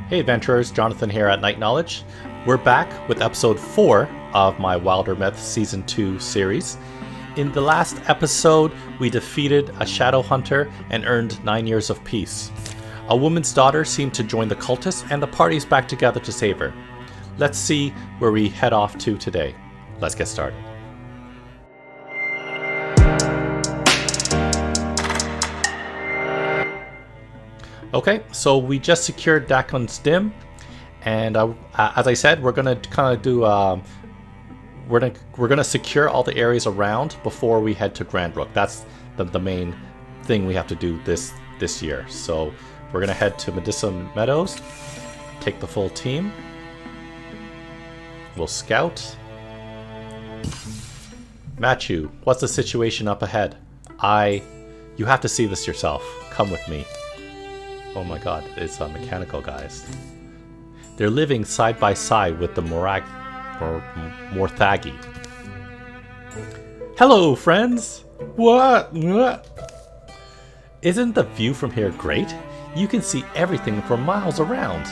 Hey adventurers, Jonathan here at Night Knowledge. We're back with episode 4 of my Wildermyth Season 2 series. In the last episode, we defeated a shadow hunter and earned 9 years of peace. A woman's daughter seemed to join the cultists and the party's back together to save her. Let's see where we head off to today. Let's get started. Okay, so we just secured Dakon's Dim, and as I said, we're gonna kind of do we're gonna secure all the areas around before we head to Grand Rook. That's the main thing we have to do this year. So we're gonna head to Medusa Meadows, take the full team. We'll scout. Machu, what's the situation up ahead? You have to see this yourself. Come with me. Oh my god, it's mechanical guys. They're living side by side with the Morthagi. Hello, friends! What? Isn't the view from here great? You can see everything for miles around.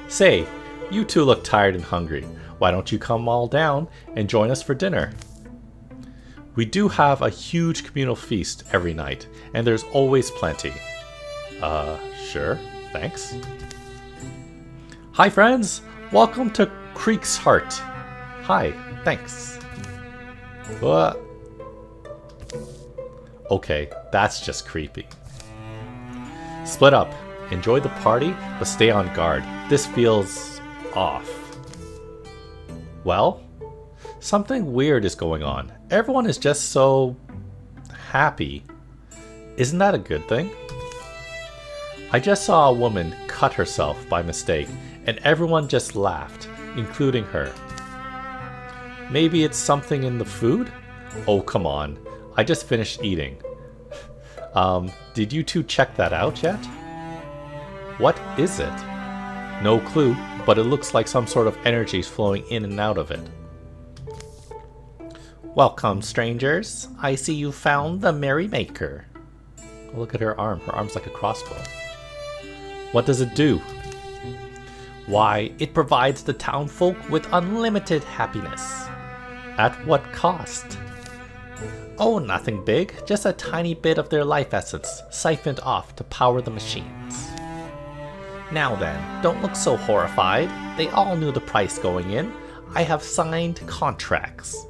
Say, you two look tired and hungry. Why don't you come all down and join us for dinner? We do have a huge communal feast every night, and there's always plenty. Sure, thanks. Hi friends, welcome to Creek's Heart. Hi, thanks. What? Okay, that's just creepy. Split up, enjoy the party, but stay on guard. This feels off. Well, something weird is going on. Everyone is just so happy. Isn't that a good thing? I just saw a woman cut herself by mistake, and everyone just laughed, including her. Maybe it's something in the food? Oh, come on. I just finished eating. Did you two check that out yet? What is it? No clue, but it looks like some sort of energy is flowing in and out of it. Welcome, strangers. I see you found the Merrymaker. Oh, look at her arm. Her arm's like a crossbow. What does it do? Why, it provides the townfolk with unlimited happiness. At what cost? Oh, nothing big. Just a tiny bit of their life essence siphoned off to power the machines. Now then, don't look so horrified. They all knew the price going in. I have signed contracts.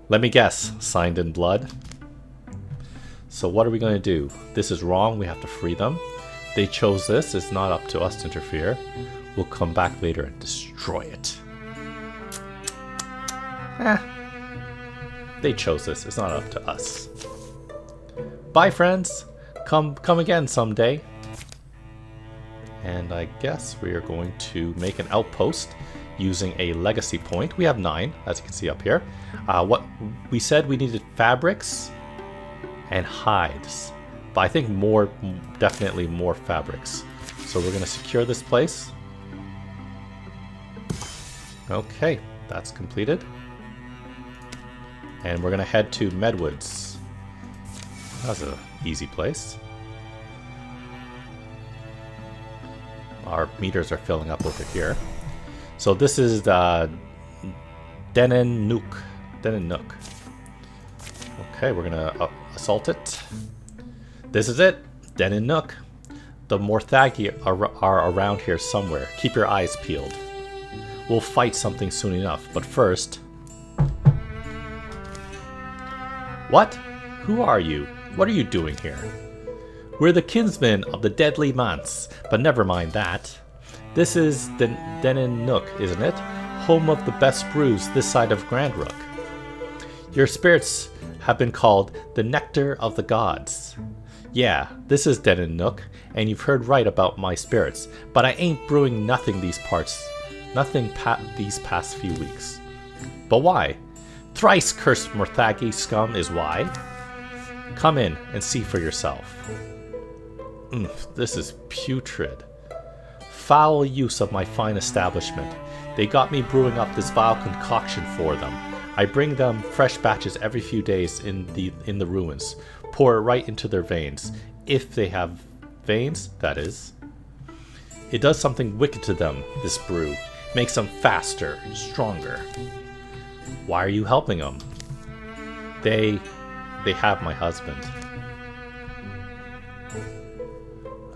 Let me guess, signed in blood? So what are we going to do? This is wrong. We have to free them. They chose this. It's not up to us to interfere. We'll come back later and destroy it. They chose this. It's not up to us. Bye, friends. Come again someday. And I guess we are going to make an outpost using a legacy point. We have 9, as you can see up here. What we said we needed fabrics and hides. But I think definitely more fabrics. So we're going to secure this place. Okay, that's completed. And we're going to head to Medwoods. That's an easy place. Our meters are filling up over here. So this is the Denin Nook. Okay, we're going to assault it. This is it, Denin Nook. The Morthagi are around here somewhere. Keep your eyes peeled. We'll fight something soon enough, but first... What? Who are you? What are you doing here? We're the kinsmen of the deadly Mance, but never mind that. This is the Denin Nook, isn't it? Home of the best brews this side of Grand Rook. Your spirits have been called the Nectar of the Gods. Yeah, this is Denin Nook, and you've heard right about my spirits, but I ain't brewing nothing these past few weeks. But why? Thrice cursed Morthagi scum is why. Come in and see for yourself. This is putrid. Foul use of my fine establishment. They got me brewing up this vile concoction for them. I bring them fresh batches every few days in the ruins. Pour it right into their veins. If they have veins, that is. It does something wicked to them, this brew. Makes them faster, stronger. Why are you helping them? They have my husband.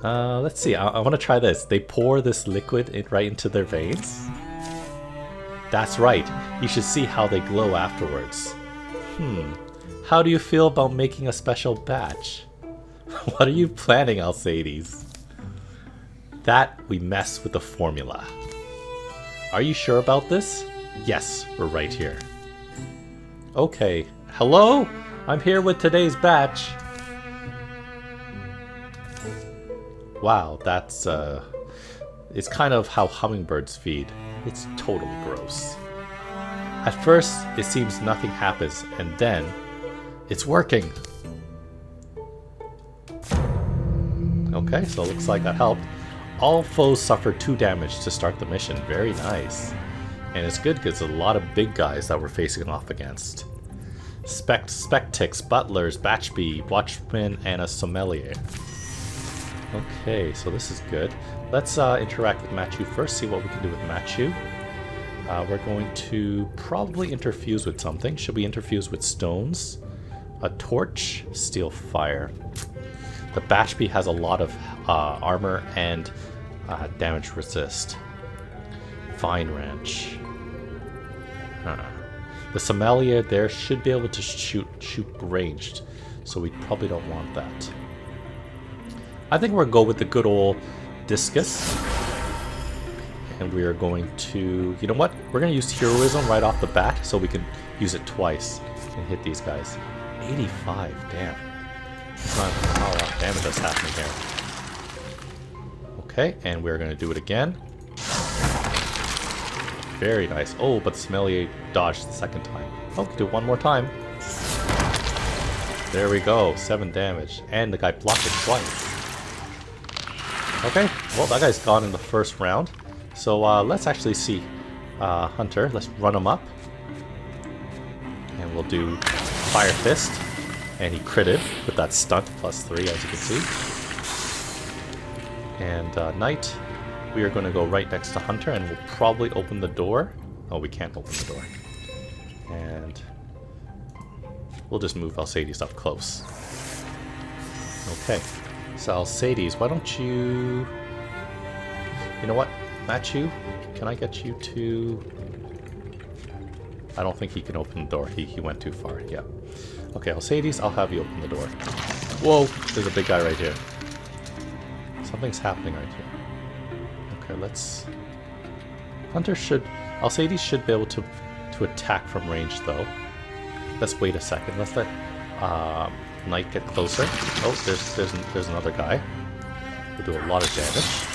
Let's see. I want to try this. They pour this liquid right into their veins. That's right. You should see how they glow afterwards. How do you feel about making a special batch? What are you planning, Alcides? That we mess with the formula. Are you sure about this? Yes, we're right here. Okay. Hello? I'm here with today's batch. Wow, that's it's kind of how hummingbirds feed. It's totally gross. At first, it seems nothing happens, and then it's working. Okay, so it looks like that helped. All foes suffer 2 damage to start the mission. Very nice. And it's good because there's a lot of big guys that we're facing off against. Spectix, butlers, batchbee, watchmen, and a sommelier. Okay, so this is good. Let's interact with Machu first, see what we can do with Machu. We're going to probably interfuse with something. Should we interfuse with stones? A torch, steel fire. The batchbee has a lot of armor and damage resist. Fine wrench. The sommelier there should be able to shoot ranged, so we probably don't want that. I think we're going to go with the good old discus. And we are going to... You know what? We're going to use heroism right off the bat so we can use it twice and hit these guys. 85, damn. That's not a lot of damage that's happening here. Okay, and we're going to do it again. Very nice. Oh, but the sommelier dodged the second time. Oh, we can do it one more time. There we go, 7 damage. And the guy blocked it twice. Okay, well that guy's gone in the first round. So let's actually see Hunter. Let's run him up. And we'll do Fire Fist. And he critted with that stunt +3, as you can see. And Knight, we are going to go right next to Hunter, and we'll probably open the door. Oh, we can't open the door. And we'll just move Alcides up close. Okay. So Alcides, why don't you... You know what? Machu, can I get you to... I don't think he can open the door. He went too far. Yeah. Okay, Alcides, I'll have you open the door. Whoa! There's a big guy right here. Something's happening right here. Okay, let's... Hunter should... Alcides should be able to attack from range, though. Let's wait a second. Let's let Knight get closer. Oh, there's another guy. We'll do a lot of damage.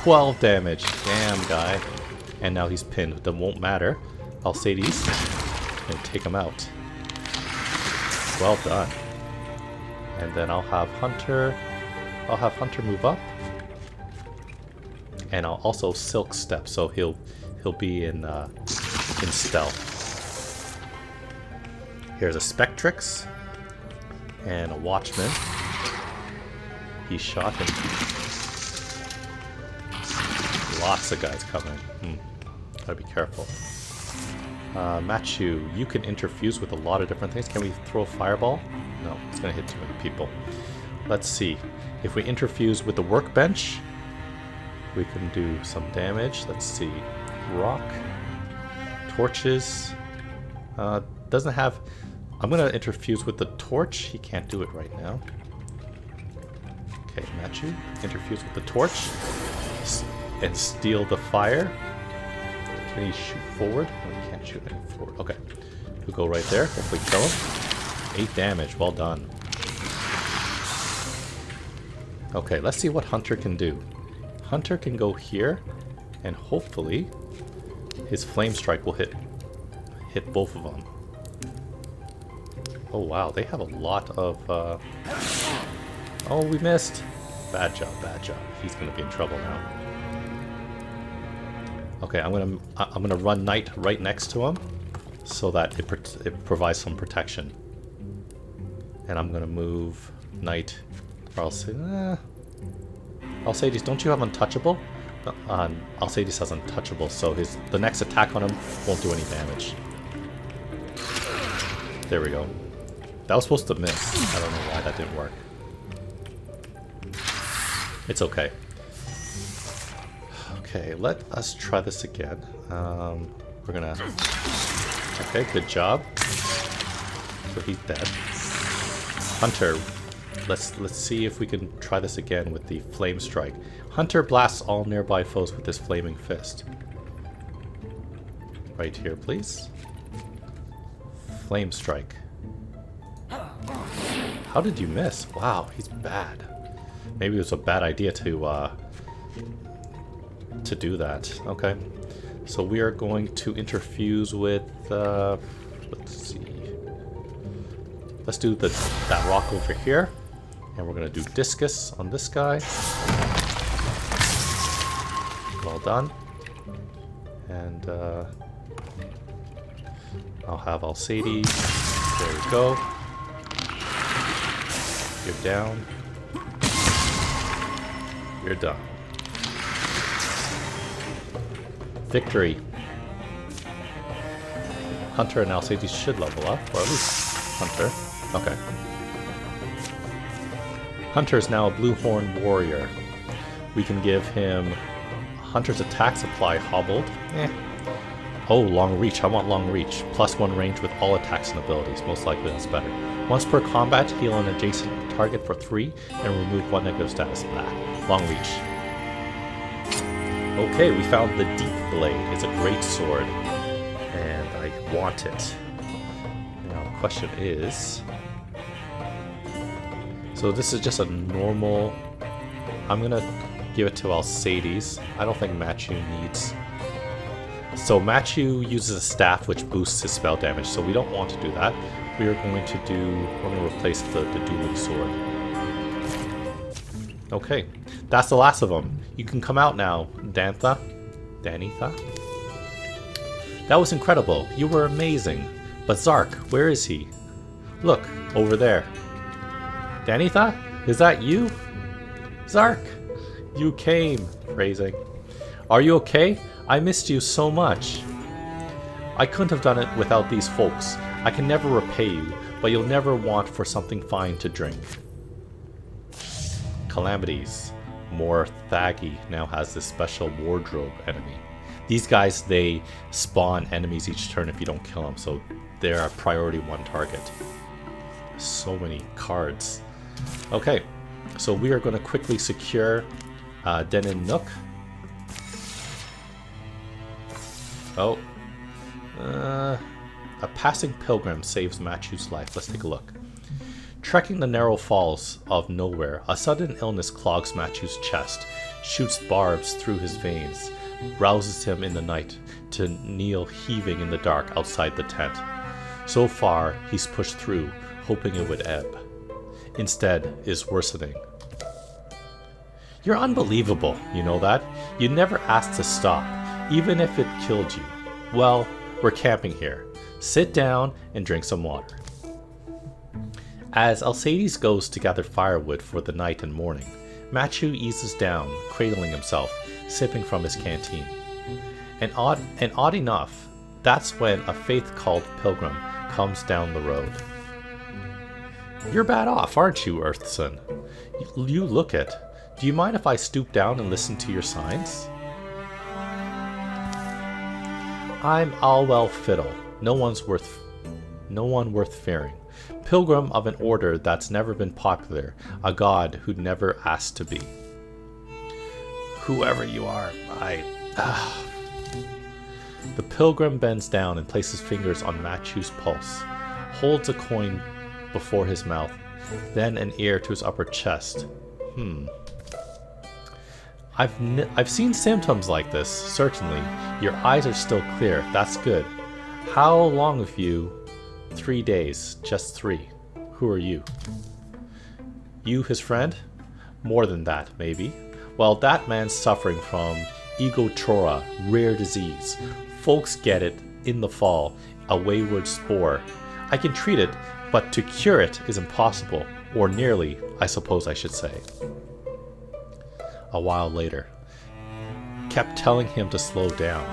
12 damage. Damn, guy. And now he's pinned. That won't matter. Alcides and take him out. Well done. And then I'll have Hunter move up. And I'll also Silk Step, so he'll be in stealth. Here's a Spectrix and a Watchman. He shot him. Lots of guys coming. Gotta be careful. Machu, you can interfuse with a lot of different things. Can we throw a fireball? No, it's gonna hit too many people. Let's see. If we interfuse with the workbench, we can do some damage. Let's see. Rock. Torches. Doesn't have... I'm gonna interfuse with the torch. He can't do it right now. Okay, Machu, interfuse with the torch. And steal the fire. Can he shoot forward? No, he can't shoot any forward. Okay. We'll go right there. Hopefully kill him. 8 damage. Well done. Okay, let's see what Hunter can do. Hunter can go here, and hopefully his flame strike will hit both of them. Oh wow, they have a lot of... Oh, we missed. Bad job, bad job. He's gonna be in trouble now. Okay, I'm gonna run Knight right next to him, so that it provides some protection. And I'm gonna move Knight. Or I'll say, Alcides, don't you have Untouchable? Alcides has untouchable, so the next attack on him won't do any damage. There we go. That was supposed to miss. I don't know why that didn't work. It's okay. Okay, let us try this again. We're gonna... Okay, good job. So he's dead. Hunter, let's see if we can try this again with the Flame Strike. Hunter blasts all nearby foes with his Flaming Fist. Right here, please. Flame Strike. How did you miss? Wow, he's bad. Maybe it was a bad idea to do that. Okay. So we are going to interfuse with, let's see. Let's do that rock over here. And we're going to do Discus on this guy. Well done. And I'll have Alcides. There we go. You're down. You're done. Victory. Hunter and Alcides should level up, or at least Hunter. Okay. Hunter is now a Blue Horn Warrior. We can give him Hunter's attack supply hobbled. Oh, long reach. I want long reach. +1 range with all attacks and abilities. Most likely that's better. Once per combat, heal an adjacent target for 3 and remove 1 negative status. Long reach. Okay, we found the Deep Blade. It's a great sword, and I want it. Now, the question is... So this is just a normal... I'm gonna give it to Alcides. I don't think Machu needs... So Machu uses a staff which boosts his spell damage, so we don't want to do that. We're going to replace the dueling sword. Okay, that's the last of them. You can come out now, Danitha. That was incredible. You were amazing. But Zark, where is he? Look, over there. Danitha? Is that you? Zark, you came. Phrasing. Are you okay? I missed you so much. I couldn't have done it without these folks. I can never repay you, but you'll never want for something fine to drink. Calamities. Morthagi now has this special wardrobe enemy. These guys, they spawn enemies each turn if you don't kill them, so they're a priority 1 target. So many cards. Okay, so we are going to quickly secure Denin Nook. Oh. A passing pilgrim saves Machu's life. Let's take a look. Trekking the narrow falls of nowhere, a sudden illness clogs Machu's chest, shoots barbs through his veins, rouses him in the night to kneel heaving in the dark outside the tent. So far, he's pushed through, hoping it would ebb. Instead, is worsening. You're unbelievable, you know that? You never asked to stop, even if it killed you. Well, we're camping here. Sit down and drink some water. As Alcides goes to gather firewood for the night and morning, Machu eases down, cradling himself, sipping from his canteen. And odd enough, that's when a faith-called pilgrim comes down the road. You're bad off, aren't you, Earthson? You look it. Do you mind if I stoop down and listen to your signs? I'm Alwell Fiddle. No one worth fearing. Pilgrim of an order that's never been popular, a god who'd never asked to be. Whoever you are, The pilgrim bends down and places fingers on Machu's pulse, holds a coin before his mouth, then an ear to his upper chest. I've seen symptoms like this, certainly. Your eyes are still clear, that's good. How long have you? 3 days, just 3. Who are you? You his friend? More than that, maybe. Well, that man's suffering from egochora, rare disease. Folks get it in the fall, a wayward spore. I can treat it, but to cure it is impossible, or nearly, I suppose I should say. A while later. kept telling him to slow down.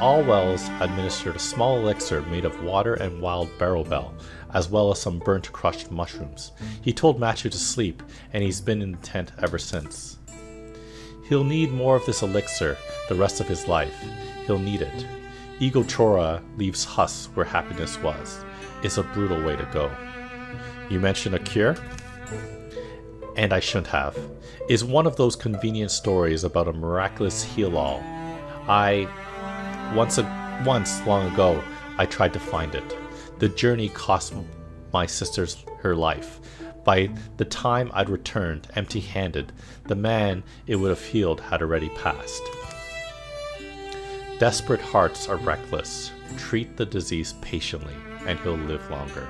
Allwells administered a small elixir made of water and wild barrowbell, as well as some burnt crushed mushrooms. He told Matthew to sleep, and he's been in the tent ever since. He'll need more of this elixir the rest of his life. He'll need it. Ego Chora leaves Hus where happiness was. It's a brutal way to go. You mentioned a cure? And I shouldn't have. It's one of those convenient stories about a miraculous heal-all. Once long ago, I tried to find it. The journey cost my sister her life. By the time I'd returned empty-handed, the man it would have healed had already passed. Desperate hearts are reckless. Treat the disease patiently, and he'll live longer.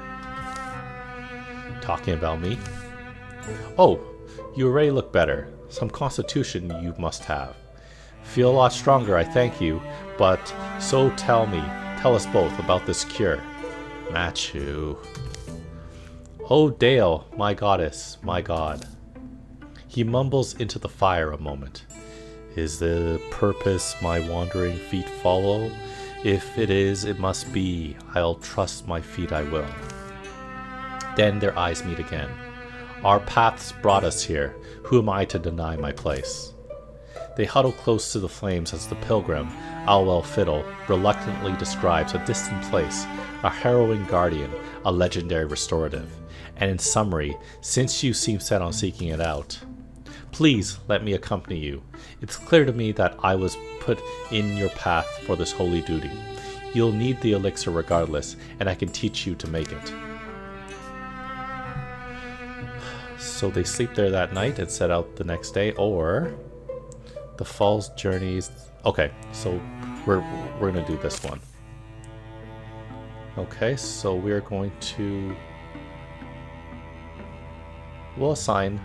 Talking about me? Oh, you already look better. Some constitution you must have. Feel a lot stronger, I thank you, but so tell us both about this cure. Matthew. Oh, Dale, my goddess, my god. He mumbles into the fire a moment. Is the purpose my wandering feet follow? If it is, it must be. I'll trust my feet I will. Then their eyes meet again. Our paths brought us here. Who am I to deny my place? They huddle close to the flames as the pilgrim, Alwell Fiddle, reluctantly describes a distant place, a harrowing guardian, a legendary restorative. And in summary, since you seem set on seeking it out, please let me accompany you. It's clear to me that I was put in your path for this holy duty. You'll need the elixir regardless, and I can teach you to make it. So they sleep there that night and set out the next day, or the falls journeys. Okay, so we're gonna do this one. Okay, so we're going to we'll assign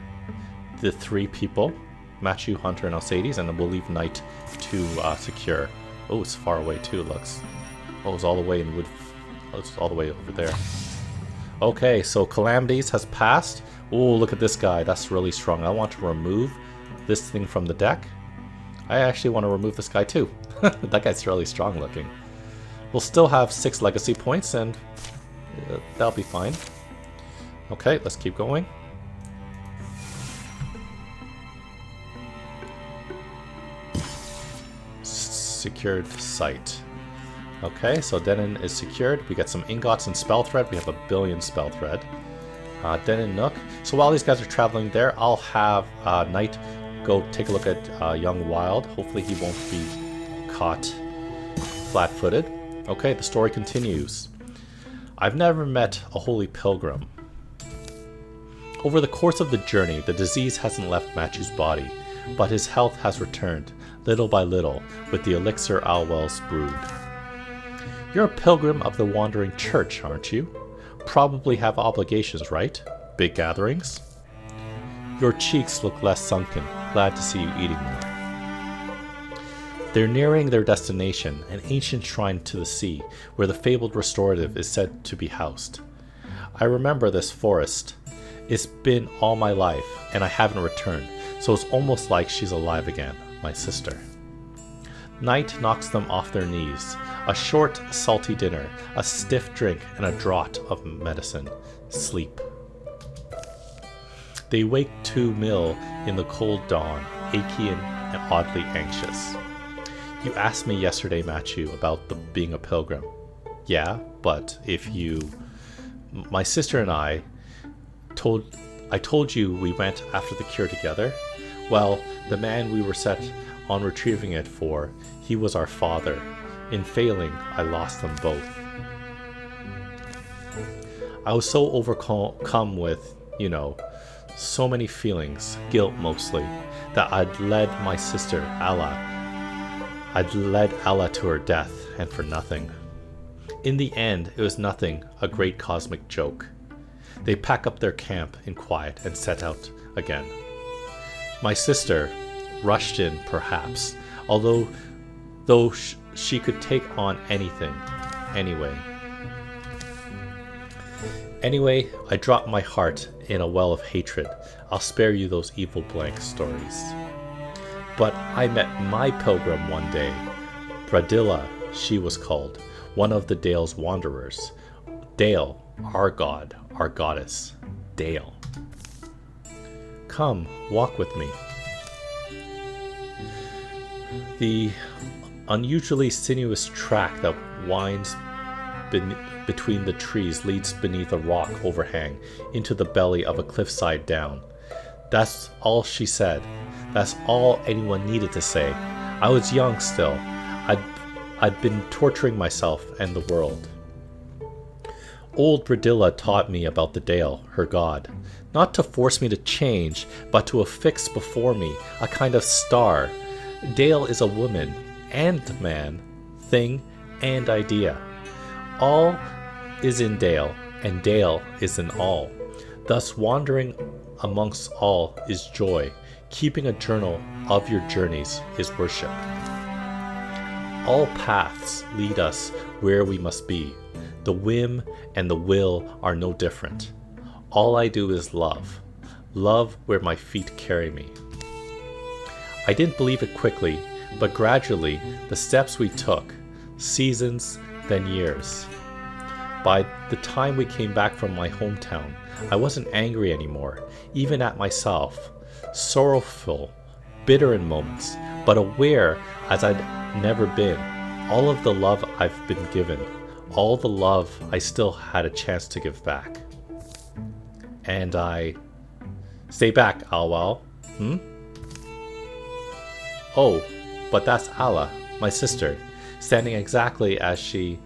the 3 people, Matthew, Hunter, and Alcides, and then we'll leave Knight to secure. Oh, it's far away too. It looks. Oh, it's all the way in Wood. Oh, it's all the way over there. Okay, so Calamities has passed. Oh, look at this guy. That's really strong. I want to remove this thing from the deck. I actually want to remove this guy too. That guy's really strong looking. We'll still have 6 legacy points, and that'll be fine. Okay, let's keep going. Secured site. Okay, so Denon is secured. We get some ingots and spell thread. We have 1 billion spell thread. Denon Nook. So while these guys are traveling there, I'll have Knight go take a look at Young Wild. Hopefully he won't be caught flat-footed. Okay, the story continues. I've never met a holy pilgrim. Over the course of the journey, the disease hasn't left Matthew's body, but his health has returned, little by little, with the elixir Alwell's brewed. You're a pilgrim of the Wandering Church, aren't you? Probably have obligations, right? Big gatherings? Your cheeks look less sunken. Glad to see you eating more. They're nearing their destination, an ancient shrine to the sea, where the fabled restorative is said to be housed. I remember this forest. It's been all my life, and I haven't returned, so it's almost like she's alive again, my sister. Night knocks them off their knees. A short, salty dinner, a stiff drink, and a draught of medicine. Sleep. They wake to Mill in the cold dawn, achy and oddly anxious. You asked me yesterday, Matthew, about being a pilgrim. Yeah, but if you... My sister and I told you we went after the cure together. Well, the man we were set on retrieving it for, he was our father. In failing, I lost them both. I was so overcome with, so many feelings, guilt mostly, that I'd led my sister, I'd led Alla to her death, and for nothing. In the end, it was nothing, a great cosmic joke. They pack up their camp in quiet and set out again. My sister rushed in, perhaps, although she could take on anything, anyway. Anyway, I dropped my heart in a well of hatred. I'll spare you those evil blank stories. But I met my pilgrim one day. Bradilla, she was called, one of the Dale's wanderers. Dale, our god, our goddess. Dale. Come, walk with me. The unusually sinuous track that winds between the trees leads beneath a rock overhang into the belly of a cliffside down. That's all she said. That's all anyone needed to say. I was young still. I'd been torturing myself and the world. Old Bradilla taught me about the Dale, her god, not to force me to change, but to affix before me a kind of star. Dale is a woman and man, thing and idea. All is in Dale, and Dale is in all. Thus wandering amongst all is joy. Keeping a journal of your journeys is worship. All paths lead us where we must be. The whim and the will are no different. All I do is love. Love where my feet carry me. I didn't believe it quickly, but gradually the steps we took, seasons, then years. By the time we came back from my hometown, I wasn't angry anymore, even at myself. Sorrowful, bitter in moments, but aware as I'd never been. All of the love I've been given, all the love I still had a chance to give back. And I... Stay back, Alwal. Oh, but that's Alla, my sister, standing exactly as she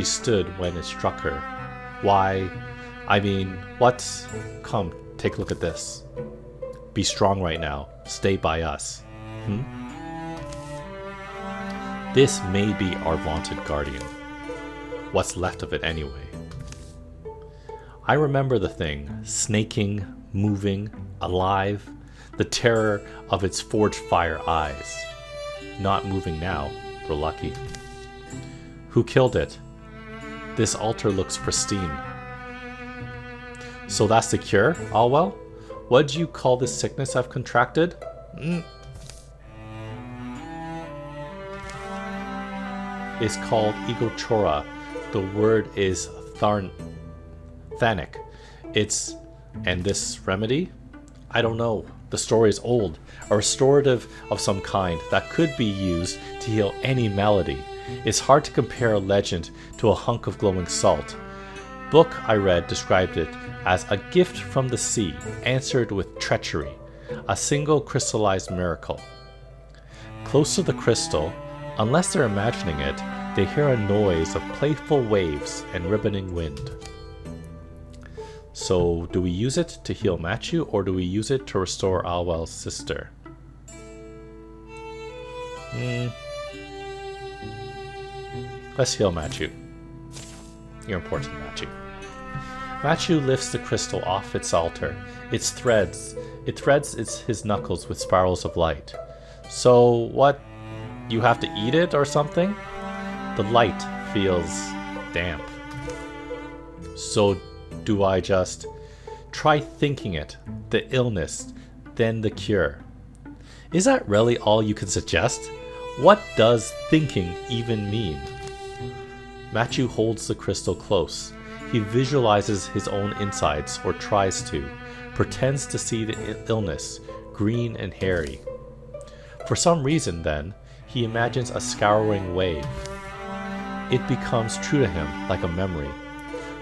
stood when it struck her. Why, I mean, what's... Come, take a look at this. Be strong right now. Stay by us. This may be our vaunted guardian. What's left of it anyway. I remember the thing, snaking, moving, alive, the terror of its forged fire eyes. Not moving now, we're lucky. Who killed it? This altar looks pristine. So that's the cure, Alwell? What do you call this sickness I've contracted? It's called Egochora. The word is Thanic. And this remedy? I don't know. The story is old. A restorative of some kind that could be used to heal any malady. It's hard to compare a legend to a hunk of glowing salt. Book I read described it as a gift from the sea, answered with treachery, a single crystallized miracle. Close to the crystal, unless they're imagining it, they hear a noise of playful waves and ribboning wind. So, do we use it to heal Machu, or do we use it to restore Alwell's sister? Let's heal Machu. You're important, Machu. Machu lifts the crystal off its altar. It threads his knuckles with spirals of light. So, what? You have to eat it or something? The light feels damp. So, do I just try thinking it, the illness, then the cure? Is that really all you can suggest? What does thinking even mean? Machu holds the crystal close. He visualizes his own insides, or tries to, pretends to see the illness, green and hairy. For some reason, then, he imagines a scouring wave. It becomes true to him like a memory.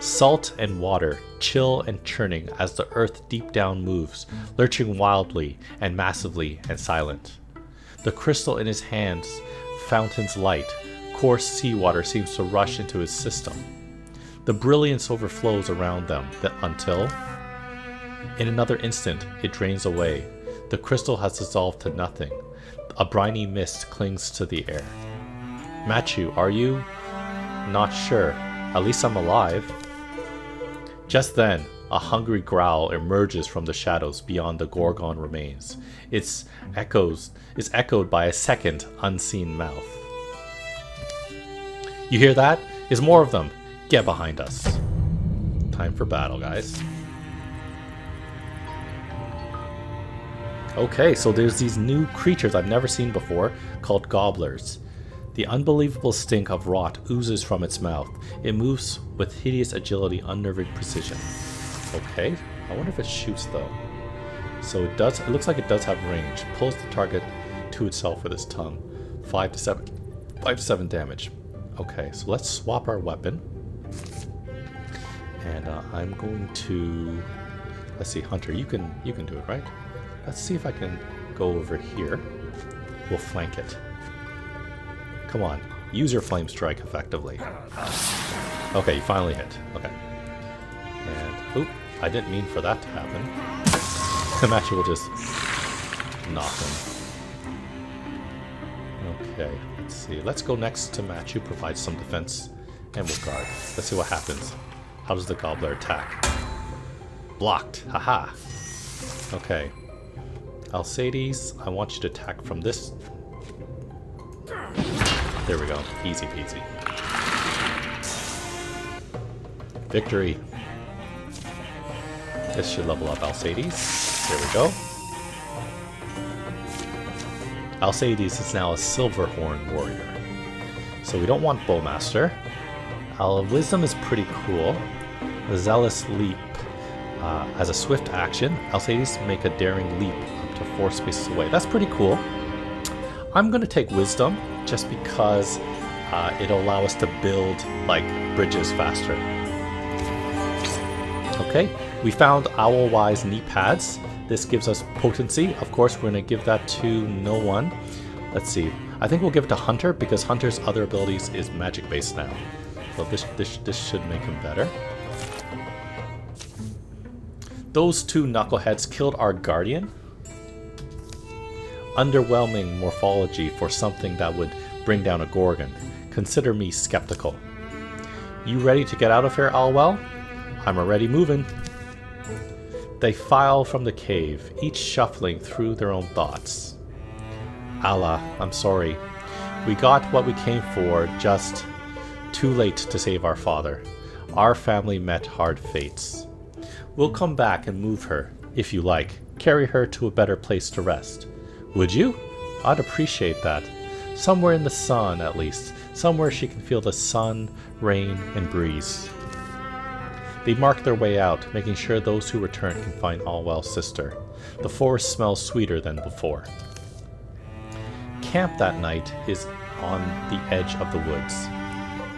Salt and water, chill and churning as the earth deep down moves, lurching wildly and massively and silent. The crystal in his hands fountains light. Coarse seawater seems to rush into his system. The brilliance overflows around them until, in another instant, it drains away. The crystal has dissolved to nothing. A briny mist clings to the air. Machu, are you? Not sure. At least I'm alive. Just then, a hungry growl emerges from the shadows beyond the Gorgon remains. It's echoed by a second unseen mouth. You hear that? There's more of them. Get behind us. Time for battle, guys. Okay, so there's these new creatures I've never seen before called gobblers. The unbelievable stink of rot oozes from its mouth. It moves with hideous agility, unnerving precision. Okay, I wonder if it shoots though. So it does. It looks like it does have range. Pulls the target to itself with its tongue. 5 to 7 damage. Okay, so let's swap our weapon. And I'm going to. Let's see, Hunter. You can do it, right? Let's see if I can go over here. We'll flank it. Come on, use your flame strike effectively. Okay, you finally hit. Okay. And, oop, I didn't mean for that to happen. The match will just knock him. Okay, let's see. Let's go next to Machu, provide some defense, and we'll guard. Let's see what happens. How does the gobbler attack? Blocked. Haha. Okay. Alcides, I want you to attack from this. There we go. Easy peasy. Victory. This should level up Alcides. There we go. Alcides is now a Silverhorn warrior. So we don't want Bowmaster. Wisdom is pretty cool. The Zealous Leap. As a swift action, Alcides make a daring leap up to 4 spaces away. That's pretty cool. I'm going to take Wisdom just because it'll allow us to build like bridges faster. Okay, we found Owlwise knee pads. This gives us potency. Of course, we're going to give that to no one. Let's see. I think we'll give it to Hunter because Hunter's other abilities is magic based now. So this should make him better. Those 2 knuckleheads killed our guardian. Underwhelming morphology for something that would bring down a Gorgon. Consider me skeptical. You ready to get out of here, Alwell? I'm already moving. They file from the cave, each shuffling through their own thoughts. Allah, I'm sorry. We got what we came for, just too late to save our father. Our family met hard fates. We'll come back and move her, if you like. Carry her to a better place to rest. Would you? I'd appreciate that. Somewhere in the sun, at least. Somewhere she can feel the sun, rain, and breeze. They mark their way out, making sure those who return can find Alwell's sister. The forest smells sweeter than before. Camp that night is on the edge of the woods.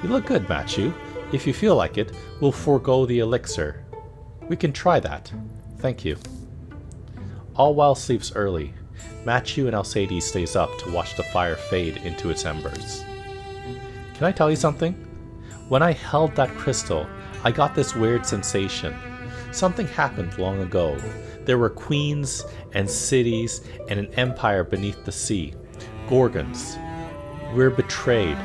You look good, Machu. If you feel like it, we'll forego the elixir. We can try that. Thank you. Alwell sleeps early. Machu and Alcides stays up to watch the fire fade into its embers. Can I tell you something? When I held that crystal, I got this weird sensation. Something happened long ago. There were queens and cities and an empire beneath the sea. Gorgons. We're betrayed.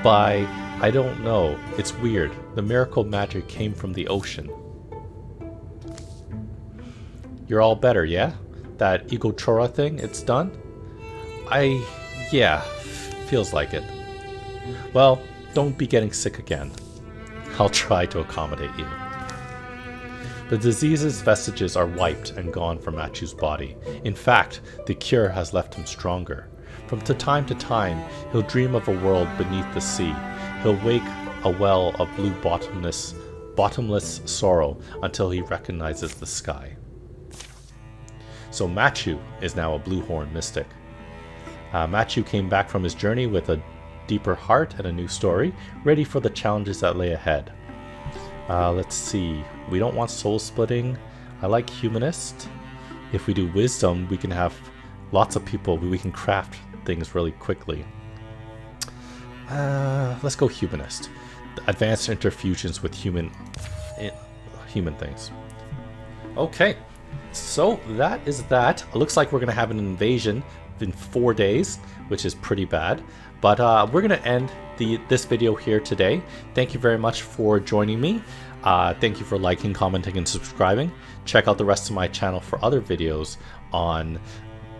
By, I don't know, it's weird. The miracle magic came from the ocean. You're all better, yeah? That Egochora thing, it's done? Yeah, feels like it. Well, don't be getting sick again. I'll try to accommodate you. The disease's vestiges are wiped and gone from Machu's body. In fact, the cure has left him stronger. From time to time, he'll dream of a world beneath the sea. He'll wake a well of blue bottomless sorrow until he recognizes the sky. So Machu is now a Bluehorn mystic. Machu came back from his journey with a deeper heart and a new story, ready for the challenges that lay ahead. Let's see. We don't want soul splitting. I like humanist. If we do wisdom, we can have lots of people. We can craft things really quickly. Let's go humanist. Advanced interfusions with human things. Okay. So that is that. It looks like we're going to have an invasion in 4 days, which is pretty bad. But we're going to end this video here today. Thank you very much for joining me. Thank you for liking, commenting, and subscribing. Check out the rest of my channel for other videos on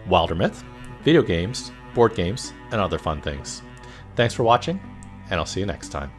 Wildermyth, video games, board games, and other fun things. Thanks for watching, and I'll see you next time.